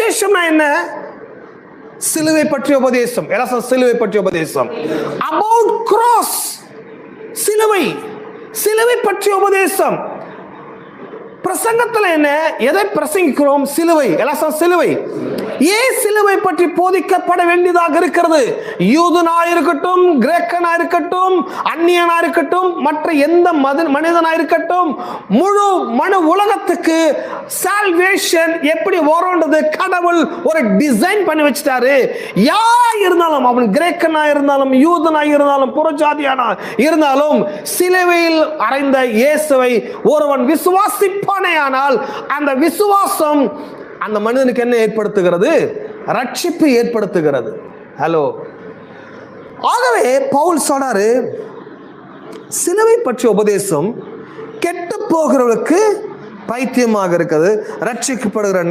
சுவிசேஷம்னா என்ன? சிலுவை பற்றிய உபதேசம். எல்லாம் சிலுவை பற்றிய உபதேசம். அபவுட் கிராஸ், சிலுவை, சிலுவை பற்றிய உபதேசம். பிரசங்கத்தில் என்ன? எதை பிரசங்கிக்கிறோம்? சிலுவை. எல்லாம் சிலுவை. ஏன் சிலுவை பற்றி போதிக்கப்பட வேண்டியதாக இருக்கிறது? யூதனாயிருக்கட்டும், கிரேக்கனாயிருக்கட்டும், அந்நியனாயிருக்கட்டும், மற்ற எந்த மனிதனாயிருக்கட்டும், முழு மனு உலகத்துக்கு சால்வேஷன் எப்படி வரும்ன்றது கடவுள் ஒரு டிசைன் பண்ணி வச்சிட்டாரு. யார் இருந்தாலும், அவன் கிரேக்கனா இருந்தாலும், யூதனா இருந்தாலும், புறஜாதியானா இருந்தாலும், சிலுவையில் அறைந்த இயேசுவை ஒருவன் விசுவாசிப்பானேயானால் அந்த விசுவாசம் அந்த மனிதனுக்கு என்ன ஏற்படுத்துகிறது? ரட்சிப்பு ஏற்படுத்துகிறது. ஹலோ. ஆகவே பவுல் சொன்னாரு, சிலுவை பற்றிய உபதேசம் கெட்டு போகிறவர்களுக்கு பைத்தியமாக இருக்கிறது, ரட்சிக்கப்படுகிற